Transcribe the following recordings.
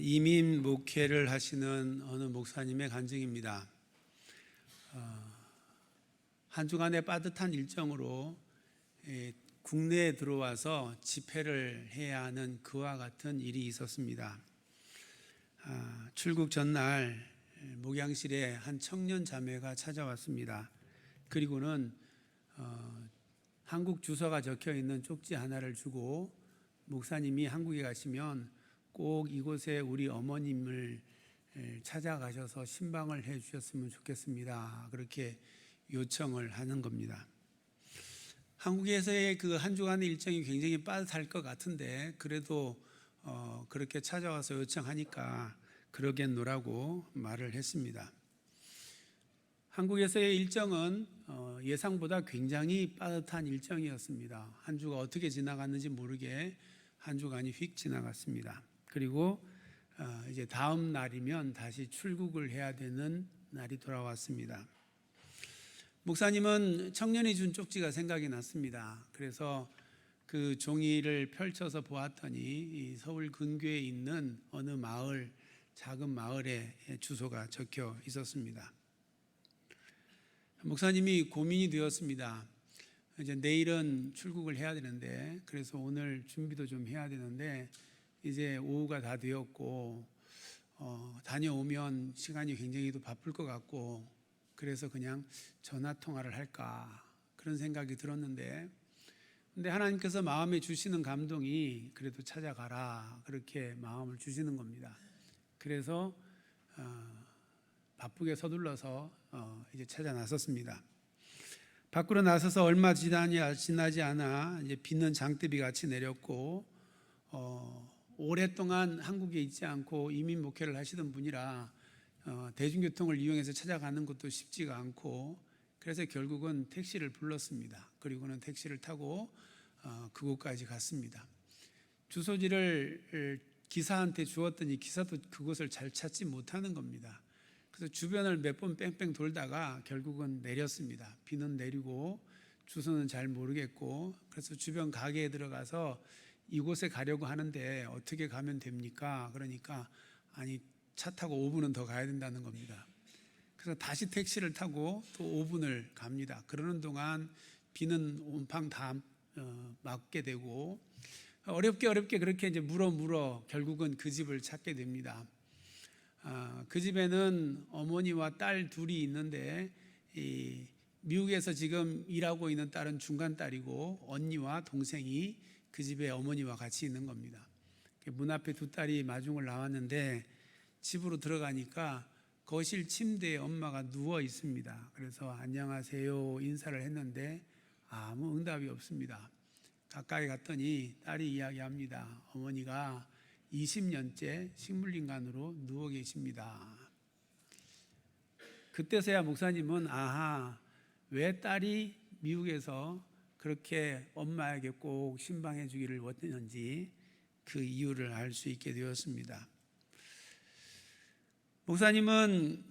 이민 목회를 하시는 어느 목사님의 간증입니다. 한 주간의 빠듯한 일정으로 국내에 들어와서 집회를 해야 하는 그와 같은 일이 있었습니다. 출국 전날 목양실에 한 청년 자매가 찾아왔습니다. 그리고는 한국 주소가 적혀 있는 쪽지 하나를 주고, 목사님이 한국에 가시면 꼭 이곳에 우리 어머님을 찾아가셔서 신방을 해 주셨으면 좋겠습니다. 그렇게 요청을 하는 겁니다. 한국에서의 그 한 주간의 일정이 굉장히 빠듯할 것 같은데, 그래도 그렇게 찾아와서 요청하니까 그러겠노라고 말을 했습니다. 한국에서의 일정은 예상보다 굉장히 빠듯한 일정이었습니다. 한 주가 어떻게 지나갔는지 모르게 한 주간이 휙 지나갔습니다. 그리고 이제 다음 날이면 다시 출국을 해야 되는 날이 돌아왔습니다. 목사님은 청년이 준 쪽지가 생각이 났습니다. 그래서 그 종이를 펼쳐서 보았더니 이 서울 근교에 있는 어느 마을, 작은 마을에 주소가 적혀 있었습니다. 목사님이 고민이 되었습니다. 이제 내일은 출국을 해야 되는데, 그래서 오늘 준비도 좀 해야 되는데, 이제 오후가 다 되었고 다녀오면 시간이 굉장히 또 바쁠 것 같고, 그래서 그냥 전화 통화를 할까 그런 생각이 들었는데, 근데 하나님께서 마음에 주시는 감동이 그래도 찾아가라 그렇게 마음을 주시는 겁니다. 그래서 바쁘게 서둘러서 이제 찾아 나섰습니다. 밖으로 나서서 얼마 지나지 않아 이제 비는 장대비 같이 내렸고, 오랫동안 한국에 있지 않고 이민 목회를 하시던 분이라 대중교통을 이용해서 찾아가는 것도 쉽지가 않고, 그래서 결국은 택시를 불렀습니다. 그리고는 택시를 타고 그곳까지 갔습니다. 주소지를 기사한테 주었더니 기사도 그곳을 잘 찾지 못하는 겁니다. 그래서 주변을 몇 번 뺑뺑 돌다가 결국은 내렸습니다. 비는 내리고 주소는 잘 모르겠고, 그래서 주변 가게에 들어가서 이곳에 가려고 하는데 어떻게 가면 됩니까? 그러니까 아니, 차 타고 5분은 더 가야 된다는 겁니다. 그래서 다시 택시를 타고 또 5분을 갑니다. 그러는 동안 비는 온팡 다 맞게 되고, 어렵게 그렇게 이제 물어 결국은 그 집을 찾게 됩니다. 그 집에는 어머니와 딸 둘이 있는데, 미국에서 지금 일하고 있는 딸은 중간 딸이고 언니와 동생이 그 집에 어머니와 같이 있는 겁니다. 문 앞에 두 딸이 마중을 나왔는데, 집으로 들어가니까 거실 침대에 엄마가 누워 있습니다. 그래서 안녕하세요 인사를 했는데 아무 응답이 없습니다. 가까이 갔더니 딸이 이야기합니다. 어머니가 20년째 식물인간으로 누워 계십니다. 그때서야 목사님은 왜 딸이 미국에서 그렇게 엄마에게 꼭 신방해 주기를 원했는지 그 이유를 알 수 있게 되었습니다. 목사님은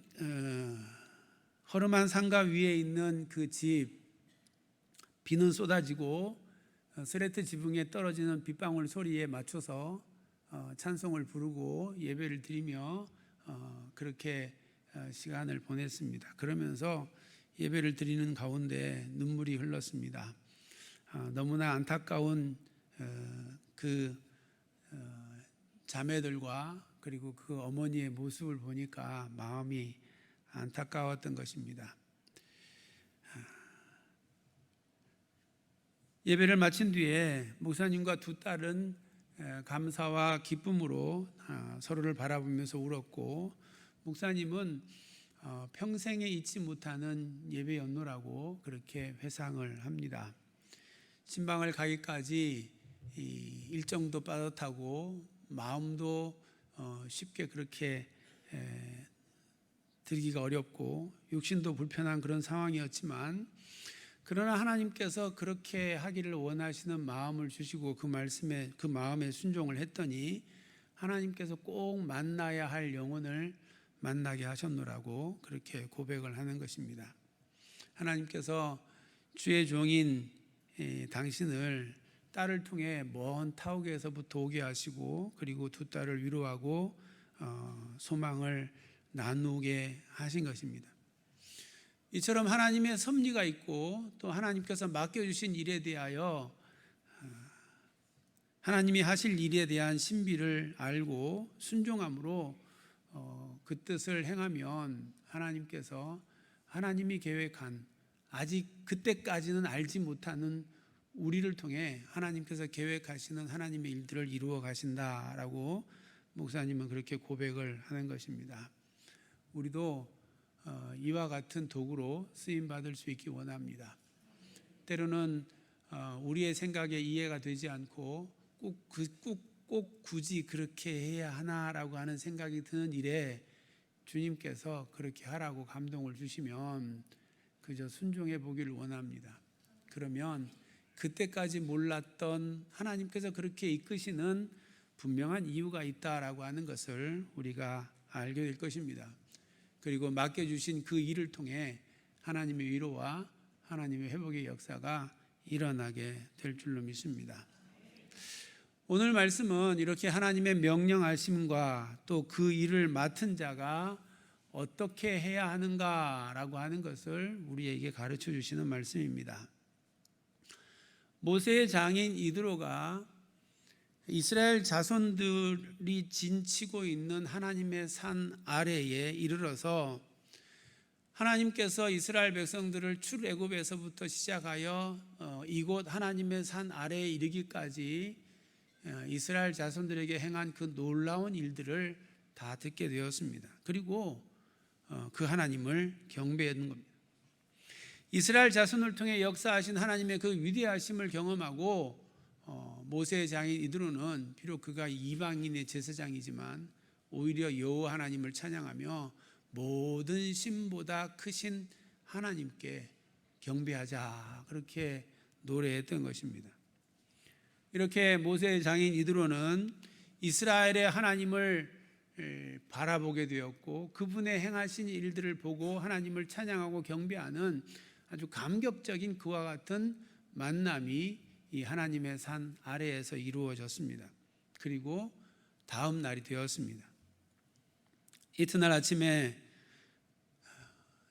허름한 상가 위에 있는 그 집, 비는 쏟아지고 스레트 지붕에 떨어지는 빗방울 소리에 맞춰서 찬송을 부르고 예배를 드리며 그렇게 시간을 보냈습니다. 그러면서 예배를 드리는 가운데 눈물이 흘렀습니다. 너무나 안타까운 그 자매들과 그리고 그 어머니의 모습을 보니까 마음이 안타까웠던 것입니다. 예배를 마친 뒤에 목사님과 두 딸은 감사와 기쁨으로 서로를 바라보면서 울었고, 목사님은 평생에 잊지 못하는 예배 연노라고 그렇게 회상을 합니다. 신방을 가기까지 일정도 빠듯하고 마음도 쉽게 그렇게 드리기가 어렵고 육신도 불편한 그런 상황이었지만, 그러나 하나님께서 그렇게 하기를 원하시는 마음을 주시고 그 마음에 순종을 했더니 하나님께서 꼭 만나야 할 영혼을 만나게 하셨노라고 그렇게 고백을 하는 것입니다. 하나님께서 주의 종인 당신을 딸을 통해 먼 타국에서부터 오게 하시고 그리고 두 딸을 위로하고 소망을 나누게 하신 것입니다. 이처럼 하나님의 섭리가 있고 또 하나님께서 맡겨주신 일에 대하여 하나님이 하실 일에 대한 신비를 알고 순종함으로 그 뜻을 행하면 하나님께서 하나님이 계획한 아직 그때까지는 알지 못하는 우리를 통해 하나님께서 계획하시는 하나님의 일들을 이루어 가신다라고 목사님은 그렇게 고백을 하는 것입니다. 우리도 이와 같은 도구로 쓰임 받을 수 있기 원합니다. 때로는 우리의 생각에 이해가 되지 않고 꼭 굳이 그렇게 해야 하나라고 하는 생각이 드는 일에 주님께서 그렇게 하라고 감동을 주시면 그저 순종해 보기를 원합니다. 그러면 그때까지 몰랐던 하나님께서 그렇게 이끄시는 분명한 이유가 있다라고 하는 것을 우리가 알게 될 것입니다. 그리고 맡겨주신 그 일을 통해 하나님의 위로와 하나님의 회복의 역사가 일어나게 될 줄로 믿습니다. 오늘 말씀은 이렇게 하나님의 명령하심과 또 그 일을 맡은 자가 어떻게 해야 하는가라고 하는 것을 우리에게 가르쳐 주시는 말씀입니다. 모세의 장인 이드로가 이스라엘 자손들이 진치고 있는 하나님의 산 아래에 이르러서 하나님께서 이스라엘 백성들을 출애굽에서부터 시작하여 이곳 하나님의 산 아래에 이르기까지 이스라엘 자손들에게 행한 그 놀라운 일들을 다 듣게 되었습니다. 그리고 그 하나님을 경배하는 겁니다. 이스라엘 자손을 통해 역사하신 하나님의 그 위대하심을 경험하고 모세의 장인 이드로는 비록 그가 이방인의 제사장이지만 오히려 여호와 하나님을 찬양하며 모든 신보다 크신 하나님께 경배하자 그렇게 노래했던 것입니다. 이렇게 모세의 장인 이드로는 이스라엘의 하나님을 바라보게 되었고 그분의 행하신 일들을 보고 하나님을 찬양하고 경배하는 아주 감격적인 그와 같은 만남이 이 하나님의 산 아래에서 이루어졌습니다. 그리고 다음 날이 되었습니다. 이튿날 아침에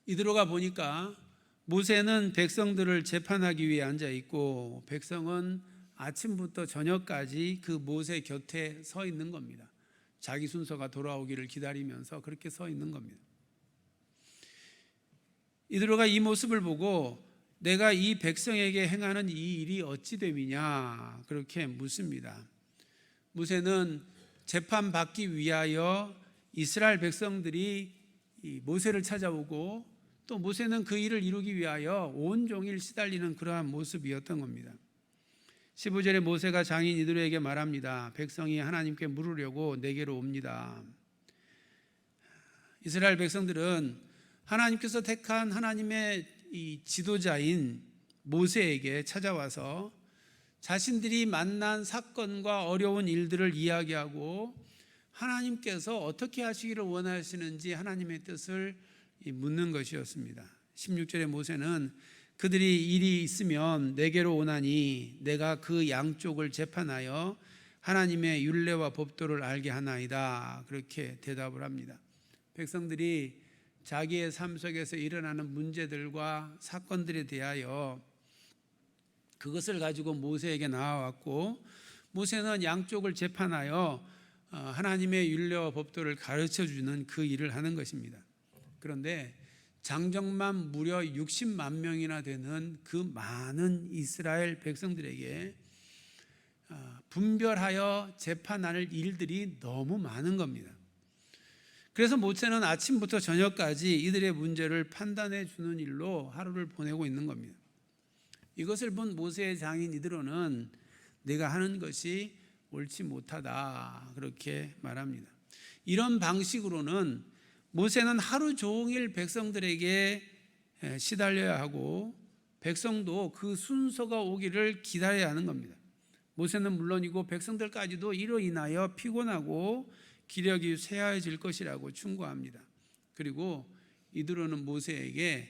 이드로가 보니까 모세는 백성들을 재판하기 위해 앉아 있고 백성은 아침부터 저녁까지 그 모세 곁에 서 있는 겁니다. 자기 순서가 돌아오기를 기다리면서 그렇게 서 있는 겁니다. 이드로가 이 모습을 보고 내가 이 백성에게 행하는 이 일이 어찌 됨이냐 그렇게 묻습니다. 모세는 재판받기 위하여 이스라엘 백성들이 모세를 찾아오고 또 모세는 그 일을 이루기 위하여 온종일 시달리는 그러한 모습이었던 겁니다. 15절에 모세가 장인 이드로에게 말합니다. 백성이 하나님께 물으려고 내게로 옵니다. 이스라엘 백성들은 하나님께서 택한 하나님의 이 지도자인 모세에게 찾아와서 자신들이 만난 사건과 어려운 일들을 이야기하고 하나님께서 어떻게 하시기를 원하시는지 하나님의 뜻을 묻는 것이었습니다. 16절에 모세는 그들이 일이 있으면 내게로 오나니 내가 그 양쪽을 재판하여 하나님의 율례와 법도를 알게 하나이다 그렇게 대답을 합니다. 백성들이 자기의 삶 속에서 일어나는 문제들과 사건들에 대하여 그것을 가지고 모세에게 나와왔고 모세는 양쪽을 재판하여 하나님의 율례와 법도를 가르쳐주는 그 일을 하는 것입니다. 그런데 장정만 무려 60만 명이나 되는 그 많은 이스라엘 백성들에게 분별하여 재판할 일들이 너무 많은 겁니다. 그래서 모세는 아침부터 저녁까지 이들의 문제를 판단해 주는 일로 하루를 보내고 있는 겁니다. 이것을 본 모세의 장인 이드로는 내가 하는 것이 옳지 못하다 그렇게 말합니다. 이런 방식으로는 모세는 하루 종일 백성들에게 시달려야 하고 백성도 그 순서가 오기를 기다려야 하는 겁니다. 모세는 물론이고 백성들까지도 이로 인하여 피곤하고 기력이 쇠하해질 것이라고 충고합니다. 그리고 이드로는 모세에게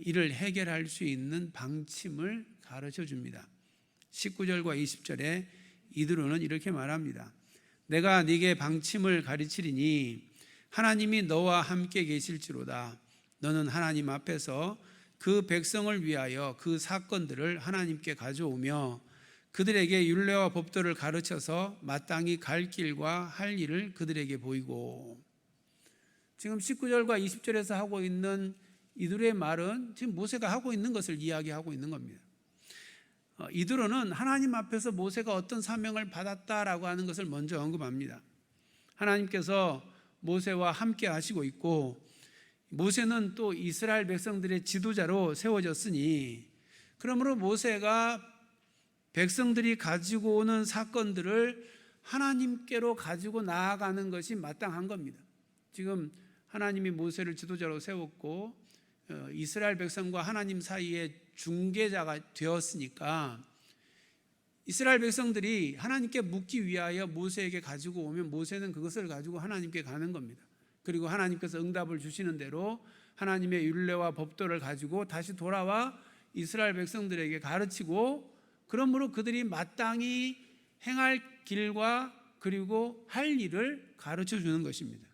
이를 해결할 수 있는 방침을 가르쳐 줍니다. 19절과 20절에 이드로는 이렇게 말합니다. 내가 네게 방침을 가르치리니 하나님이 너와 함께 계실지로다. 너는 하나님 앞에서 그 백성을 위하여 그 사건들을 하나님께 가져오며 그들에게 율례와 법도를 가르쳐서 마땅히 갈 길과 할 일을 그들에게 보이고. 지금 19절과 20절에서 하고 있는 이드로의 말은 지금 모세가 하고 있는 것을 이야기하고 있는 겁니다. 이드로는 하나님 앞에서 모세가 어떤 사명을 받았다라고 하는 것을 먼저 언급합니다. 하나님께서 모세와 함께 하시고 있고 모세는 또 이스라엘 백성들의 지도자로 세워졌으니 그러므로 모세가 백성들이 가지고 오는 사건들을 하나님께로 가지고 나아가는 것이 마땅한 겁니다. 지금 하나님이 모세를 지도자로 세웠고 이스라엘 백성과 하나님 사이에 중개자가 되었으니까 이스라엘 백성들이 하나님께 묻기 위하여 모세에게 가지고 오면 모세는 그것을 가지고 하나님께 가는 겁니다. 그리고 하나님께서 응답을 주시는 대로 하나님의 율례와 법도를 가지고 다시 돌아와 이스라엘 백성들에게 가르치고 그러므로 그들이 마땅히 행할 길과 그리고 할 일을 가르쳐 주는 것입니다.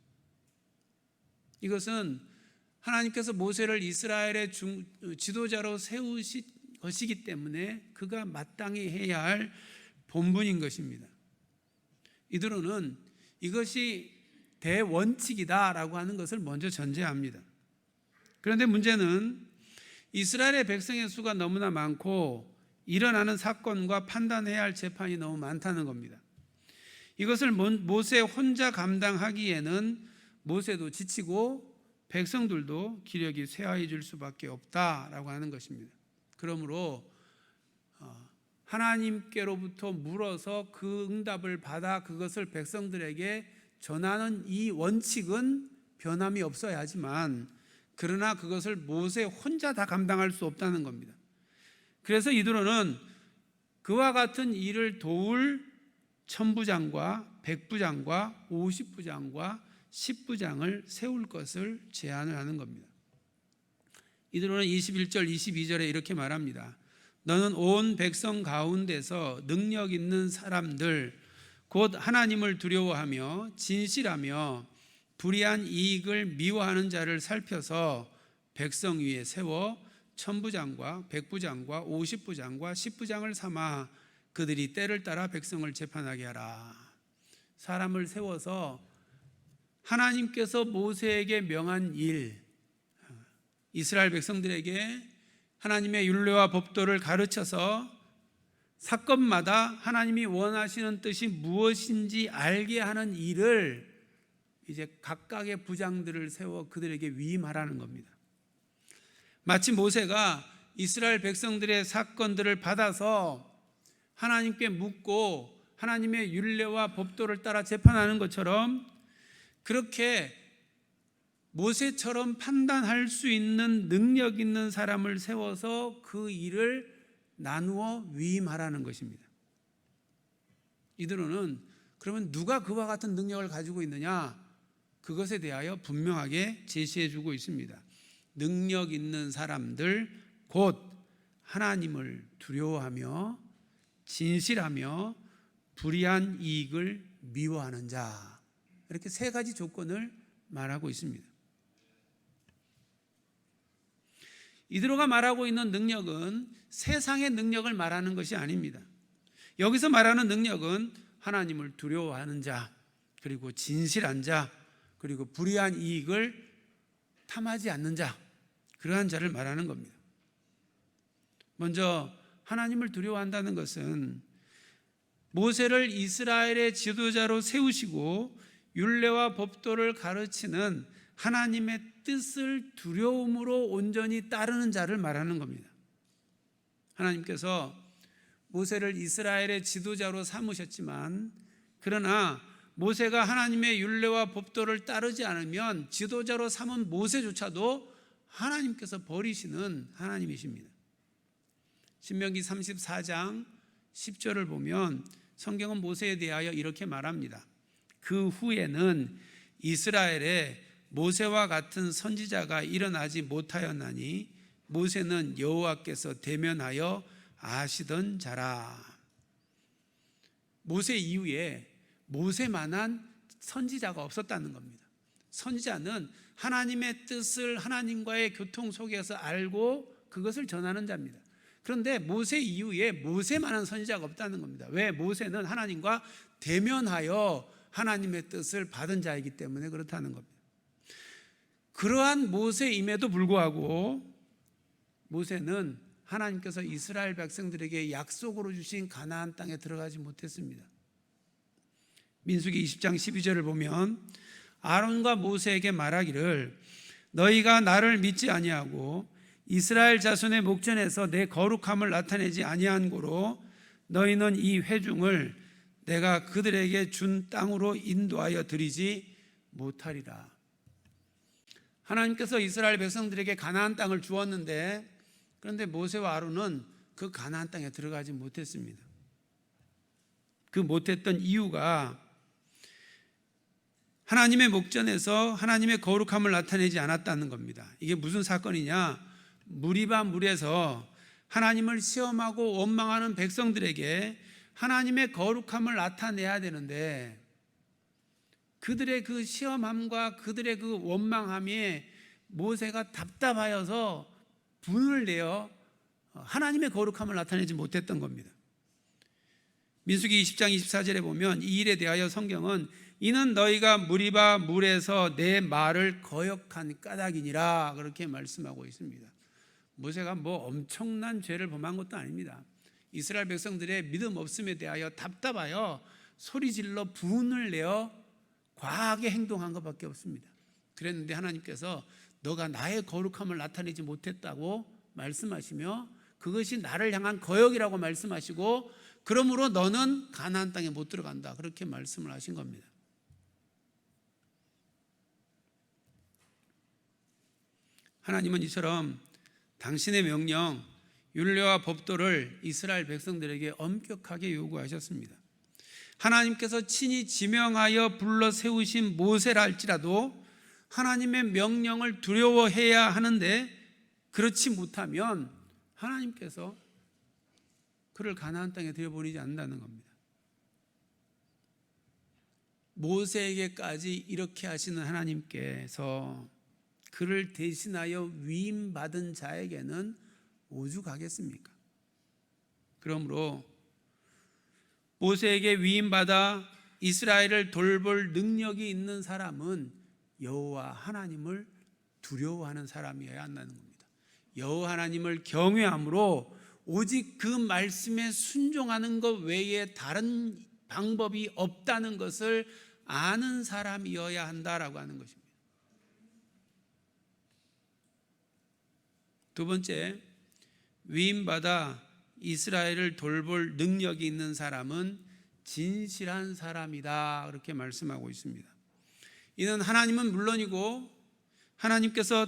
이것은 하나님께서 모세를 이스라엘의 지도자로 세우신 것이기 때문에 그가 마땅히 해야 할 본분인 것입니다. 이드로는 이것이 대원칙이다라고 하는 것을 먼저 전제합니다. 그런데 문제는 이스라엘의 백성의 수가 너무나 많고 일어나는 사건과 판단해야 할 재판이 너무 많다는 겁니다. 이것을 모세 혼자 감당하기에는 모세도 지치고 백성들도 기력이 쇠하해질 수밖에 없다라고 하는 것입니다. 그러므로 하나님께로부터 물어서 그 응답을 받아 그것을 백성들에게 전하는 이 원칙은 변함이 없어야 하지만 그러나 그것을 모세 혼자 다 감당할 수 없다는 겁니다. 그래서 이드로는 그와 같은 일을 도울 천부장과 백부장과 50부장과 10부장을 세울 것을 제안을 하는 겁니다. 이드로는 21절 22절에 이렇게 말합니다. 너는 온 백성 가운데서 능력 있는 사람들 곧 하나님을 두려워하며 진실하며 불의한 이익을 미워하는 자를 살펴서 백성 위에 세워 천부장과 백부장과 50부장과 10부장을 삼아 그들이 때를 따라 백성을 재판하게 하라. 사람을 세워서 하나님께서 모세에게 명한 일, 이스라엘 백성들에게 하나님의 율례와 법도를 가르쳐서 사건마다 하나님이 원하시는 뜻이 무엇인지 알게 하는 일을 이제 각각의 부장들을 세워 그들에게 위임하라는 겁니다. 마치 모세가 이스라엘 백성들의 사건들을 받아서 하나님께 묻고 하나님의 율례와 법도를 따라 재판하는 것처럼 그렇게 모세처럼 판단할 수 있는 능력 있는 사람을 세워서 그 일을 나누어 위임하라는 것입니다. 이들은 그러면 누가 그와 같은 능력을 가지고 있느냐? 그것에 대하여 분명하게 제시해 주고 있습니다. 능력 있는 사람들 곧 하나님을 두려워하며 진실하며 불의한 이익을 미워하는 자, 이렇게 세 가지 조건을 말하고 있습니다. 이드로가 말하고 있는 능력은 세상의 능력을 말하는 것이 아닙니다. 여기서 말하는 능력은 하나님을 두려워하는 자, 그리고 진실한 자, 그리고 불의한 이익을 탐하지 않는 자, 그러한 자를 말하는 겁니다. 먼저 하나님을 두려워한다는 것은 모세를 이스라엘의 지도자로 세우시고 율례와 법도를 가르치는 하나님의 뜻을 두려움으로 온전히 따르는 자를 말하는 겁니다. 하나님께서 모세를 이스라엘의 지도자로 삼으셨지만 그러나 모세가 하나님의 율례와 법도를 따르지 않으면 지도자로 삼은 모세조차도 하나님께서 버리시는 하나님이십니다. 신명기 34장 10절을 보면 성경은 모세에 대하여 이렇게 말합니다. 그 후에는 이스라엘에 모세와 같은 선지자가 일어나지 못하였나니 모세는 여호와께서 대면하여 아시던 자라. 모세 이후에 모세만한 선지자가 없었다는 겁니다. 선지자는 하나님의 뜻을 하나님과의 교통 속에서 알고 그것을 전하는 자입니다. 그런데 모세 이후에 모세만한 선지자가 없다는 겁니다. 왜? 모세는 하나님과 대면하여 하나님의 뜻을 받은 자이기 때문에 그렇다는 겁니다. 그러한 모세임에도 불구하고 모세는 하나님께서 이스라엘 백성들에게 약속으로 주신 가나안 땅에 들어가지 못했습니다. 민수기 20장 12절을 보면 아론과 모세에게 말하기를 너희가 나를 믿지 아니하고 이스라엘 자손의 목전에서 내 거룩함을 나타내지 아니한 고로 너희는 이 회중을 내가 그들에게 준 땅으로 인도하여 드리지 못하리라. 하나님께서 이스라엘 백성들에게 가나안 땅을 주었는데 그런데 모세와 아론은 그 가나안 땅에 들어가지 못했습니다. 그 못했던 이유가 하나님의 목전에서 하나님의 거룩함을 나타내지 않았다는 겁니다. 이게 무슨 사건이냐? 무리바 물에서 하나님을 시험하고 원망하는 백성들에게 하나님의 거룩함을 나타내야 되는데 그들의 그 시험함과 그들의 그 원망함에 모세가 답답하여서 분을 내어 하나님의 거룩함을 나타내지 못했던 겁니다. 민수기 20장 24절에 보면 이 일에 대하여 성경은 이는 너희가 무리바 물에서 내 말을 거역한 까닭이니라 그렇게 말씀하고 있습니다. 모세가 뭐 엄청난 죄를 범한 것도 아닙니다. 이스라엘 백성들의 믿음 없음에 대하여 답답하여 소리질러 분을 내어 과하게 행동한 것밖에 없습니다. 그랬는데 하나님께서 너가 나의 거룩함을 나타내지 못했다고 말씀하시며 그것이 나를 향한 거역이라고 말씀하시고 그러므로 너는 가나안 땅에 못 들어간다 그렇게 말씀을 하신 겁니다. 하나님은 이처럼 당신의 명령, 율례와 법도를 이스라엘 백성들에게 엄격하게 요구하셨습니다. 하나님께서 친히 지명하여 불러 세우신 모세라 할지라도 하나님의 명령을 두려워해야 하는데 그렇지 못하면 하나님께서 그를 가나안 땅에 들여보내지 않는다는 겁니다. 모세에게까지 이렇게 하시는 하나님께서 그를 대신하여 위임받은 자에게는 오죽하겠습니까? 그러므로 모세에게 위임받아 이스라엘을 돌볼 능력이 있는 사람은 여호와 하나님을 두려워하는 사람이어야 한다는 겁니다. 여호와 하나님을 경외함으로 오직 그 말씀에 순종하는 것 외에 다른 방법이 없다는 것을 아는 사람이어야 한다라고 하는 것입니다. 두 번째, 위임받아 이스라엘을 돌볼 능력이 있는 사람은 진실한 사람이다 그렇게 말씀하고 있습니다. 이는 하나님은 물론이고 하나님께서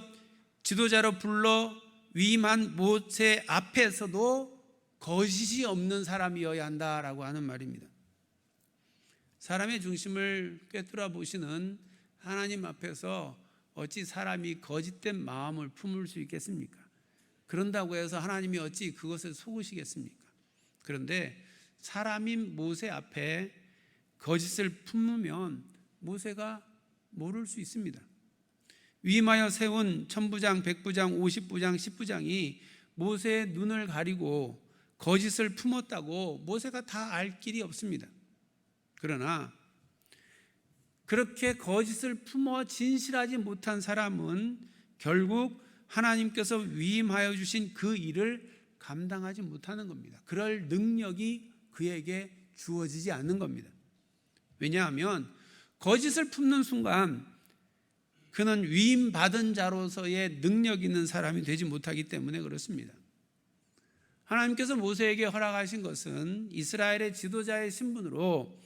지도자로 불러 위임한 모세 앞에서도 거짓이 없는 사람이어야 한다라고 하는 말입니다. 사람의 중심을 꿰뚫어 보시는 하나님 앞에서 어찌 사람이 거짓된 마음을 품을 수 있겠습니까? 그런다고 해서 하나님이 어찌 그것을 속으시겠습니까? 그런데 사람인 모세 앞에 거짓을 품으면 모세가 모를 수 있습니다. 위임하여 세운 천부장, 백부장, 50부장, 10부장이 모세의 눈을 가리고 거짓을 품었다고 모세가 다 알 길이 없습니다. 그러나 그렇게 거짓을 품어 진실하지 못한 사람은 결국 하나님께서 위임하여 주신 그 일을 감당하지 못하는 겁니다. 그럴 능력이 그에게 주어지지 않는 겁니다. 왜냐하면 거짓을 품는 순간 그는 위임받은 자로서의 능력 있는 사람이 되지 못하기 때문에 그렇습니다. 하나님께서 모세에게 허락하신 것은 이스라엘의 지도자의 신분으로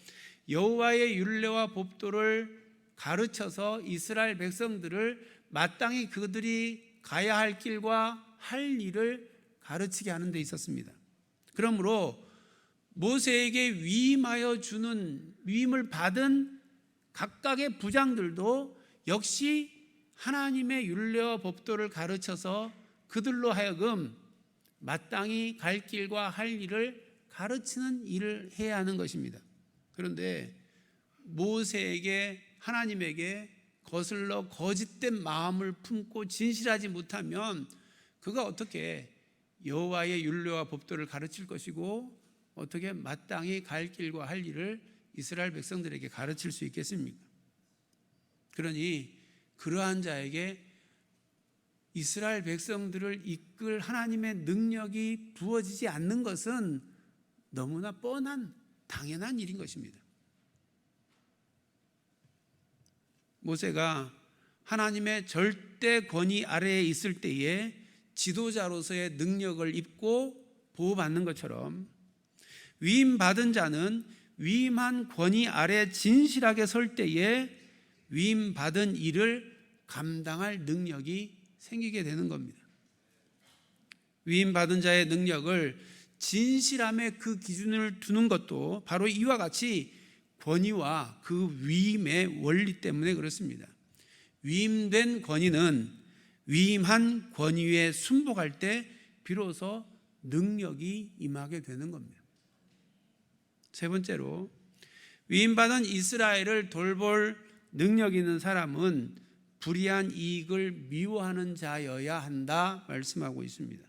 여호와의 율례와 법도를 가르쳐서 이스라엘 백성들을 마땅히 그들이 가야 할 길과 할 일을 가르치게 하는 데 있었습니다. 그러므로 모세에게 위임하여 주는 위임을 받은 각각의 부장들도 역시 하나님의 율례와 법도를 가르쳐서 그들로 하여금 마땅히 갈 길과 할 일을 가르치는 일을 해야 하는 것입니다. 그런데 모세에게 하나님에게 거슬러 거짓된 마음을 품고 진실하지 못하면 그가 어떻게 여호와의 율례와 법도를 가르칠 것이고 어떻게 마땅히 갈 길과 할 일을 이스라엘 백성들에게 가르칠 수 있겠습니까? 그러니 그러한 자에게 이스라엘 백성들을 이끌 하나님의 능력이 부어지지 않는 것은 너무나 뻔한 당연한 일인 것입니다. 모세가 하나님의 절대 권위 아래에 있을 때에 지도자로서의 능력을 입고 보호받는 것처럼 위임받은 자는 위임한 권위 아래 진실하게 설 때에 위임받은 일을 감당할 능력이 생기게 되는 겁니다. 위임받은 자의 능력을 진실함의 그 기준을 두는 것도 바로 이와 같이 권위와 그 위임의 원리 때문에 그렇습니다. 위임된 권위는 위임한 권위에 순복할 때 비로소 능력이 임하게 되는 겁니다. 세 번째로, 위임받은 이스라엘을 돌볼 능력 있는 사람은 불의한 이익을 미워하는 자여야 한다 말씀하고 있습니다.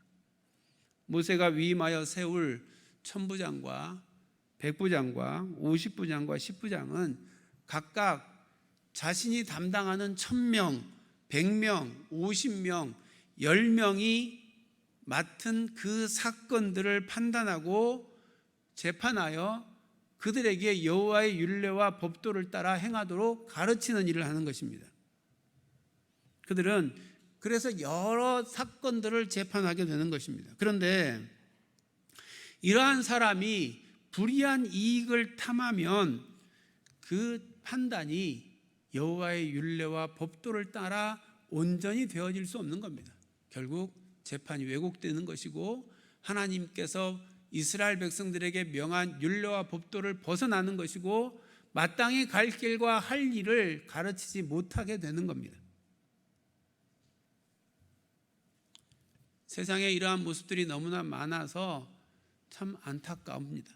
모세가 위임하여 세울 천부장과 백부장과 50부장과 10부장은 각각 자신이 담당하는 1000명, 100명, 50명, 10명이 맡은 그 사건들을 판단하고 재판하여 그들에게 여호와의 율례와 법도를 따라 행하도록 가르치는 일을 하는 것입니다. 그들은 그래서 여러 사건들을 재판하게 되는 것입니다. 그런데 이러한 사람이 불의한 이익을 탐하면 그 판단이 여호와의 율례와 법도를 따라 온전히 되어질 수 없는 겁니다. 결국 재판이 왜곡되는 것이고 하나님께서 이스라엘 백성들에게 명한 율례와 법도를 벗어나는 것이고 마땅히 갈 길과 할 일을 가르치지 못하게 되는 겁니다. 세상에 이러한 모습들이 너무나 많아서 참 안타까웁니다.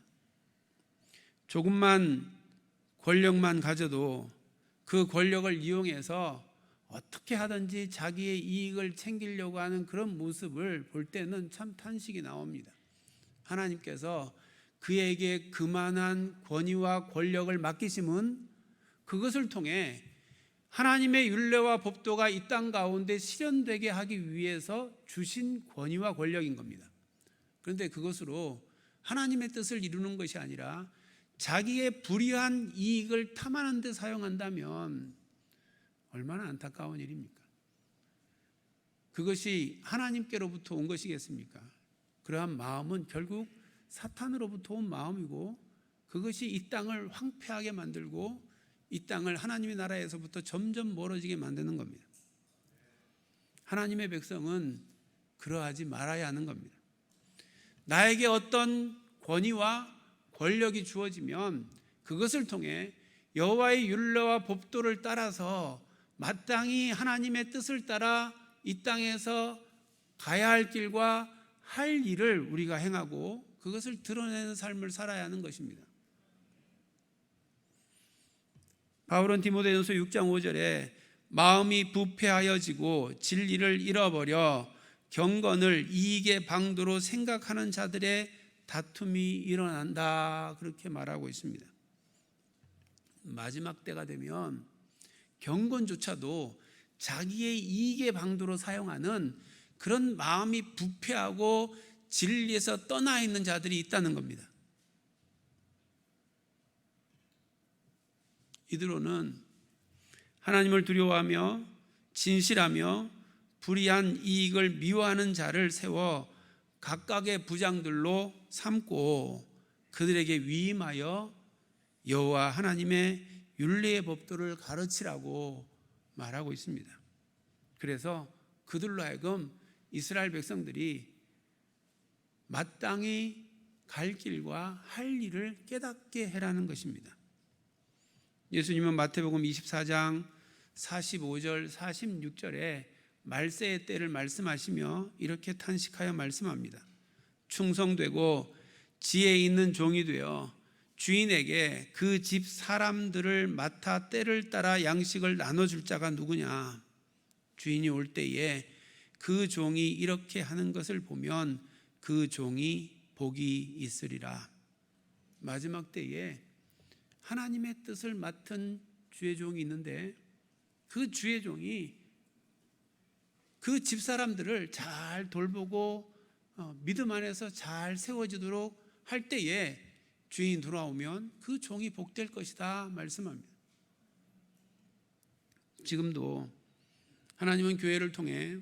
조금만 권력만 가져도 그 권력을 이용해서 어떻게 하든지 자기의 이익을 챙기려고 하는 그런 모습을 볼 때는 참 탄식이 나옵니다. 하나님께서 그에게 그만한 권위와 권력을 맡기심은 그것을 통해 하나님의 율례와 법도가 이 땅 가운데 실현되게 하기 위해서 주신 권위와 권력인 겁니다. 그런데 그것으로 하나님의 뜻을 이루는 것이 아니라 자기의 불의한 이익을 탐하는 데 사용한다면 얼마나 안타까운 일입니까? 그것이 하나님께로부터 온 것이겠습니까? 그러한 마음은 결국 사탄으로부터 온 마음이고 그것이 이 땅을 황폐하게 만들고 이 땅을 하나님의 나라에서부터 점점 멀어지게 만드는 겁니다. 하나님의 백성은 그러하지 말아야 하는 겁니다. 나에게 어떤 권위와 권력이 주어지면 그것을 통해 여호와의 율례와 법도를 따라서 마땅히 하나님의 뜻을 따라 이 땅에서 가야 할 길과 할 일을 우리가 행하고 그것을 드러내는 삶을 살아야 하는 것입니다. 바울은 디모데전서 6장 5절에 마음이 부패하여지고 진리를 잃어버려 경건을 이익의 방도로 생각하는 자들의 다툼이 일어난다 그렇게 말하고 있습니다. 마지막 때가 되면 경건조차도 자기의 이익의 방도로 사용하는 그런 마음이 부패하고 진리에서 떠나 있는 자들이 있다는 겁니다. 이들로는 하나님을 두려워하며 진실하며 불의한 이익을 미워하는 자를 세워 각각의 부장들로 삼고 그들에게 위임하여 여호와 하나님의 율례의 법도를 가르치라고 말하고 있습니다. 그래서 그들로 하여금 이스라엘 백성들이 마땅히 갈 길과 할 일을 깨닫게 해라는 것입니다. 예수님은 마태복음 24장 45절 46절에 말세의 때를 말씀하시며 이렇게 탄식하여 말씀합니다. 충성되고 지혜 있는 종이 되어 주인에게 그 집 사람들을 맡아 때를 따라 양식을 나눠줄 자가 누구냐? 주인이 올 때에 그 종이 이렇게 하는 것을 보면 그 종이 복이 있으리라. 마지막 때에 하나님의 뜻을 맡은 주의 종이 있는데, 그 주의 종이 그 집사람들을 잘 돌보고 믿음 안에서 잘 세워지도록 할 때에 주인이 돌아오면 그 종이 복될 것이다 말씀합니다. 지금도 하나님은 교회를 통해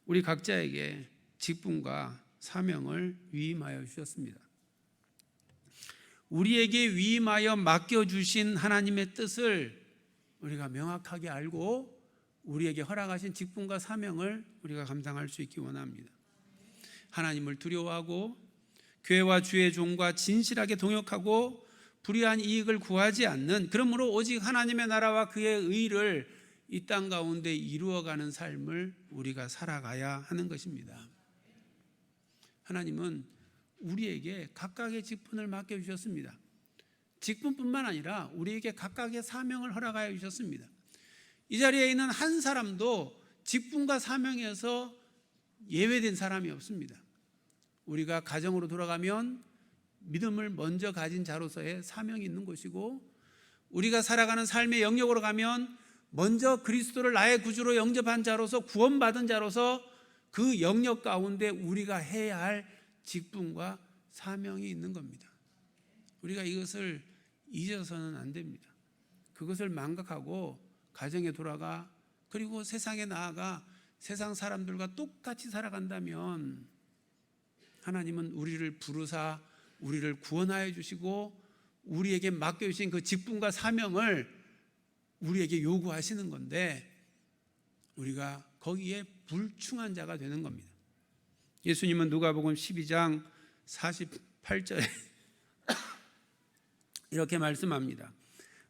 우리 각자에게 직분과 사명을 위임하여 주셨습니다. 우리에게 위임하여 맡겨주신 하나님의 뜻을 우리가 명확하게 알고 우리에게 허락하신 직분과 사명을 우리가 감당할 수 있기 원합니다. 하나님을 두려워하고 교회와 주의 종과 진실하게 동역하고 불의한 이익을 구하지 않는, 그러므로 오직 하나님의 나라와 그의 의를 이 땅 가운데 이루어가는 삶을 우리가 살아가야 하는 것입니다. 하나님은 우리에게 각각의 직분을 맡겨주셨습니다. 직분뿐만 아니라 우리에게 각각의 사명을 허락하여 주셨습니다. 이 자리에 있는 한 사람도 직분과 사명에서 예외된 사람이 없습니다. 우리가 가정으로 돌아가면 믿음을 먼저 가진 자로서의 사명이 있는 것이고, 우리가 살아가는 삶의 영역으로 가면 먼저 그리스도를 나의 구주로 영접한 자로서, 구원받은 자로서 그 영역 가운데 우리가 해야 할 직분과 사명이 있는 겁니다. 우리가 이것을 잊어서는 안 됩니다. 그것을 망각하고 가정에 돌아가 그리고 세상에 나아가 세상 사람들과 똑같이 살아간다면 하나님은 우리를 부르사 우리를 구원하여 주시고 우리에게 맡겨주신 그 직분과 사명을 우리에게 요구하시는 건데, 우리가 거기에 불충한 자가 되는 겁니다. 예수님은 누가복음 12장 48절에 이렇게 말씀합니다.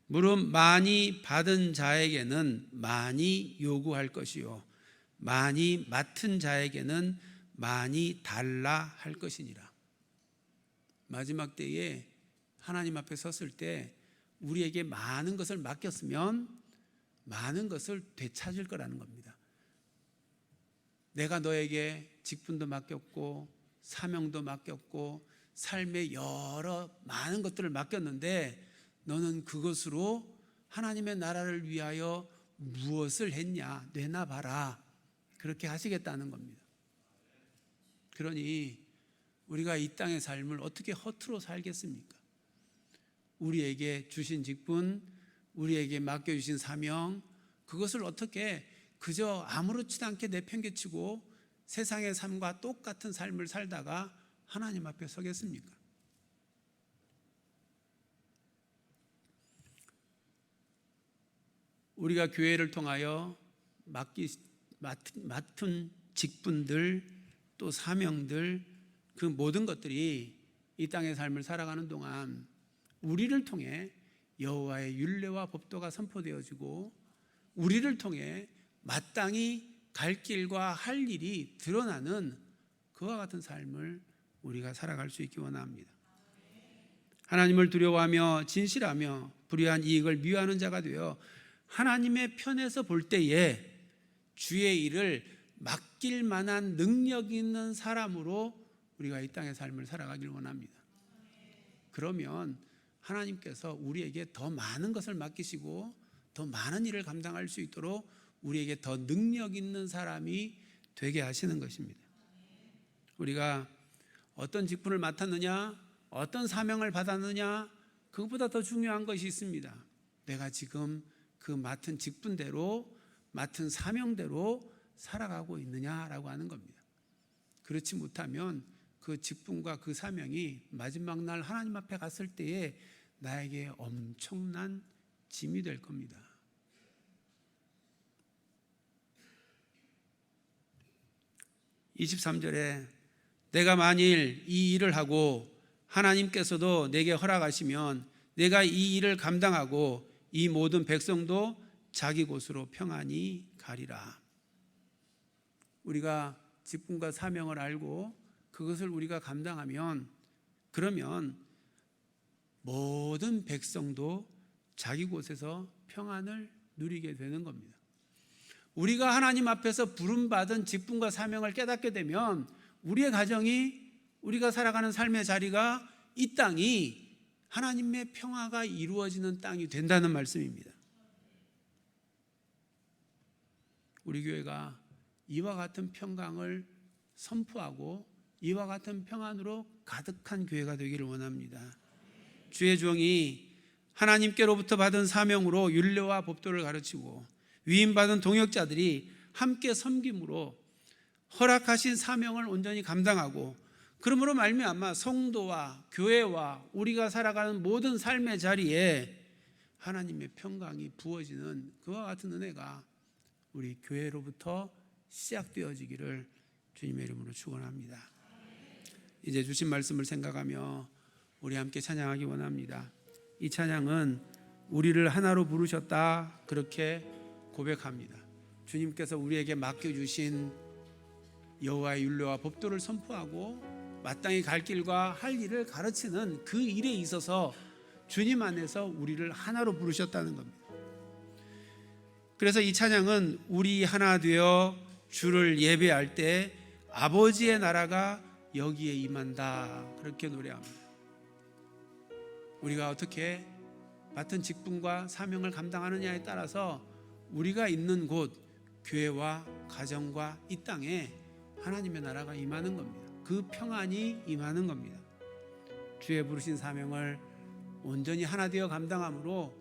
무릇 많이 받은 자에게는 많이 요구할 것이요 많이 맡은 자에게는 많이 달라 할 것이니라. 마지막 때에 하나님 앞에 섰을 때 우리에게 많은 것을 맡겼으면 많은 것을 되찾을 거라는 겁니다. 내가 너에게 직분도 맡겼고 사명도 맡겼고 삶의 여러 많은 것들을 맡겼는데 너는 그것으로 하나님의 나라를 위하여 무엇을 했냐? 내놔봐라. 그렇게 하시겠다는 겁니다. 그러니 우리가 이 땅의 삶을 어떻게 허투루 살겠습니까? 우리에게 주신 직분, 우리에게 맡겨주신 사명, 그것을 어떻게 그저 아무렇지도 않게 내팽개치고 세상의 삶과 똑같은 삶을 살다가 하나님 앞에 서겠습니까? 우리가 교회를 통하여 맡은 직분들, 또 사명들, 그 모든 것들이 이 땅의 삶을 살아가는 동안 우리를 통해 여호와의 율례와 법도가 선포되어지고 우리를 통해 마땅히 갈 길과 할 일이 드러나는 그와 같은 삶을 우리가 살아갈 수 있기 원합니다. 하나님을 두려워하며 진실하며 불의한 이익을 미워하는 자가 되어 하나님의 편에서 볼 때에 주의 일을 맡길 만한 능력 있는 사람으로 우리가 이 땅의 삶을 살아가길 원합니다. 그러면 하나님께서 우리에게 더 많은 것을 맡기시고 더 많은 일을 감당할 수 있도록 우리에게 더 능력 있는 사람이 되게 하시는 것입니다. 우리가 어떤 직분을 맡았느냐, 어떤 사명을 받았느냐, 그것보다 더 중요한 것이 있습니다. 내가 지금 그 맡은 직분대로, 맡은 사명대로 살아가고 있느냐라고 하는 겁니다. 그렇지 못하면 그 직분과 그 사명이 마지막 날 하나님 앞에 갔을 때에 나에게 엄청난 짐이 될 겁니다. (23절에) 내가 만일 이 일을 하고 하나님께서도 내게 허락하시면 내가 이 일을 감당하고 이 모든 백성도 자기 곳으로 평안히 가리라. 우리가 직분과 사명을 알고 그것을 우리가 감당하면, 그러면 모든 백성도 자기 곳에서 평안을 누리게 되는 겁니다. 우리가 하나님 앞에서 부름받은 직분과 사명을 깨닫게 되면 우리의 가정이, 우리가 살아가는 삶의 자리가, 이 땅이 하나님의 평화가 이루어지는 땅이 된다는 말씀입니다. 우리 교회가 이와 같은 평강을 선포하고 이와 같은 평안으로 가득한 교회가 되기를 원합니다. 주의 종이 하나님께로부터 받은 사명으로 율례와 법도를 가르치고 위임받은 동역자들이 함께 섬김으로 허락하신 사명을 온전히 감당하고, 그러므로 말미암아 성도와 교회와 우리가 살아가는 모든 삶의 자리에 하나님의 평강이 부어지는 그와 같은 은혜가 우리 교회로부터 시작되어지기를 주님의 이름으로 축원합니다. 이제 주신 말씀을 생각하며 우리 함께 찬양하기 원합니다. 이 찬양은 우리를 하나로 부르셨다, 그렇게 고백합니다. 주님께서 우리에게 맡겨주신 여호와의 율례와 법도를 선포하고 마땅히 갈 길과 할 일을 가르치는 그 일에 있어서 주님 안에서 우리를 하나로 부르셨다는 겁니다. 그래서 이 찬양은 우리 하나 되어 주를 예배할 때 아버지의 나라가 여기에 임한다, 그렇게 노래합니다. 우리가 어떻게 맡은 직분과 사명을 감당하느냐에 따라서 우리가 있는 곳, 교회와 가정과 이 땅에 하나님의 나라가 임하는 겁니다. 그 평안이 임하는 겁니다. 주의 부르신 사명을 온전히 하나 되어 감당함으로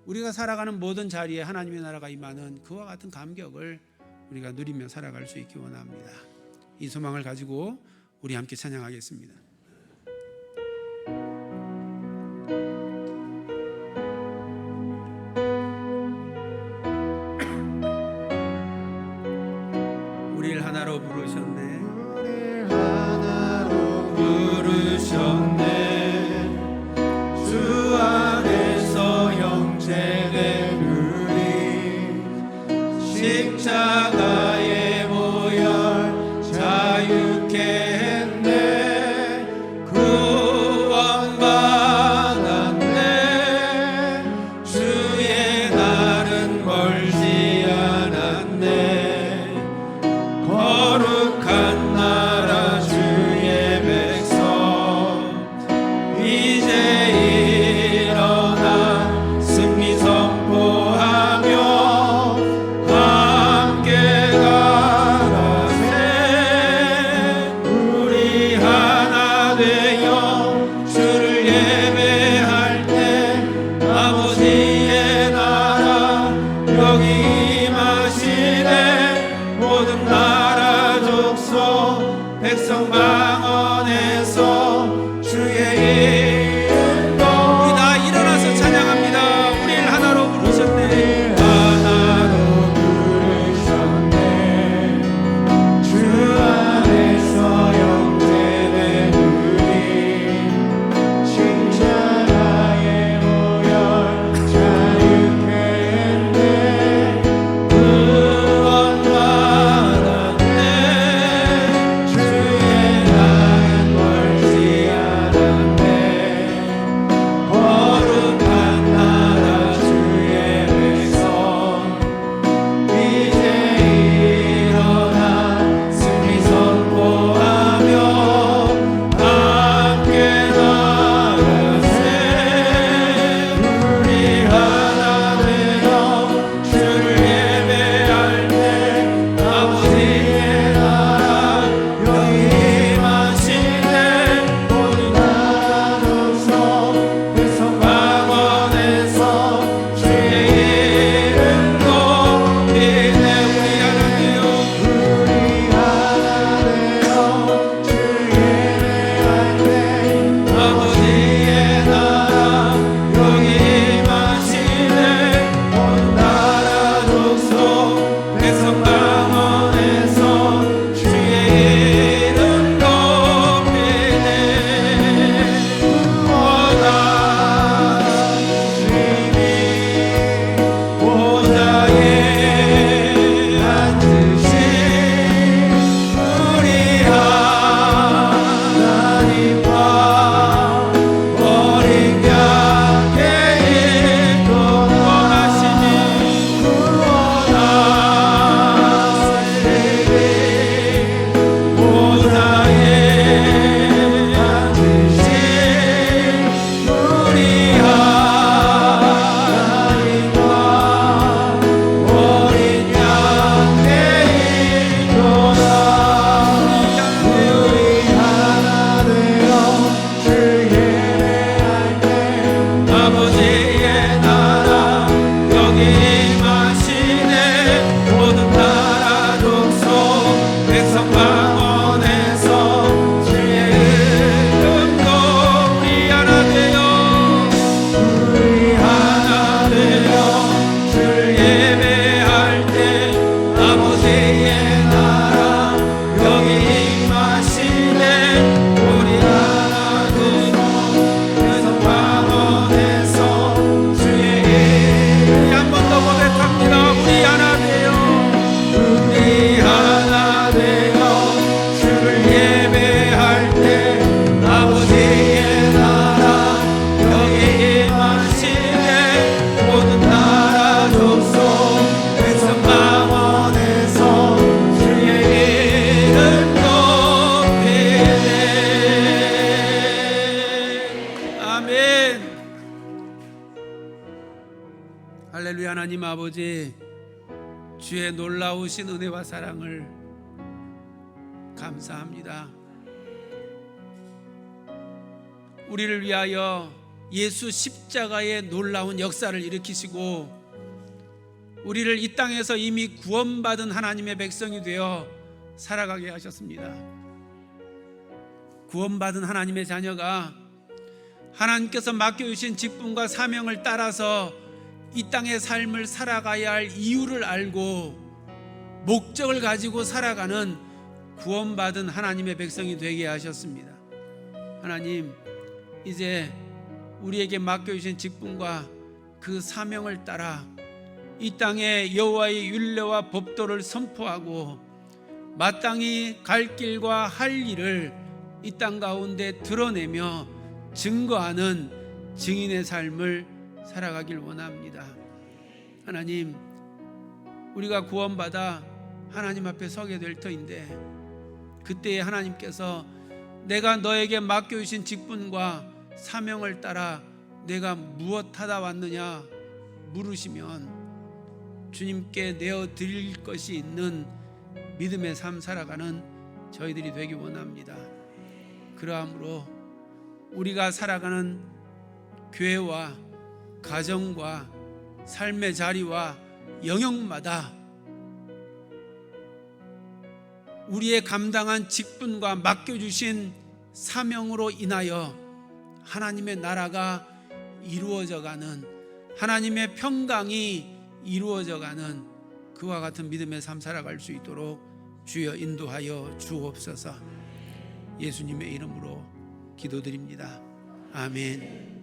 우리가 살아가는 모든 자리에 하나님의 나라가 임하는 그와 같은 감격을 우리가 누리며 살아갈 수 있기 원합니다. 이 소망을 가지고 우리 함께 찬양하겠습니다. 우리를 하나로 부르셨네, 우리를 하나로 부르셨네. 주 안에서 형제된 우리 십자가의 보혈 자유케 했네. 구원받았네. 주의 날은 멀지 않았네. 거룩한 나라 주의 백성 이제 일어나 승리 선포하며 함께 가라세. 우리 하나 되어 주를 예배할 때 아버지의 나라 여기 임하시네. 모든 나라 족속 백성 방언에서 주의 이름도 우리 다 일어나서 찬양합니다. 우리를 하나로 부르셨네, 하나로 부르셨네. 주 안에서 영제된 우리 십자가의 보혈 자유케 했네. 아버지의 나라 여기 임하시네. 우리 하나 되고 그래서 방언에서 주의 이름 한 번 더 고백합니다. 우리 하나 돼요. 우리 하나 되어 주를 예배할 때 아버지의 나라 여기 임하시네. 모든 나라 족속 백성 방언에서 주의 이름 높이네. 아멘. 할렐루야. 하나님 아버지, 주의 놀라우신 은혜와 사랑을 감사합니다. 우리를 위하여 예수 십자가의 놀라운 역사를 일으키시고 우리를 이 땅에서 이미 구원받은 하나님의 백성이 되어 살아가게 하셨습니다. 구원받은 하나님의 자녀가 하나님께서 맡겨주신 직분과 사명을 따라서 이 땅의 삶을 살아가야 할 이유를 알고 목적을 가지고 살아가는 구원받은 하나님의 백성이 되게 하셨습니다. 하나님, 이제 우리에게 맡겨주신 직분과 그 사명을 따라 이 땅에 여호와의 율례와 법도를 선포하고 마땅히 갈 길과 할 일을 이 땅 가운데 드러내며 증거하는 증인의 삶을 살아가길 원합니다. 하나님, 우리가 구원받아 하나님 앞에 서게 될 터인데 그때에 하나님께서 내가 너에게 맡겨주신 직분과 사명을 따라 내가 무엇하다 왔느냐 물으시면 주님께 내어드릴 것이 있는 믿음의 삶 살아가는 저희들이 되기 원합니다. 그러함으로 우리가 살아가는 교회와 가정과 삶의 자리와 영역마다 우리의 감당한 직분과 맡겨주신 사명으로 인하여 하나님의 나라가 이루어져가는, 하나님의 평강이 이루어져가는 그와 같은 믿음의 삶 살아갈 수 있도록 주여 인도하여 주옵소서. 예수님의 이름으로 기도드립니다. 아멘.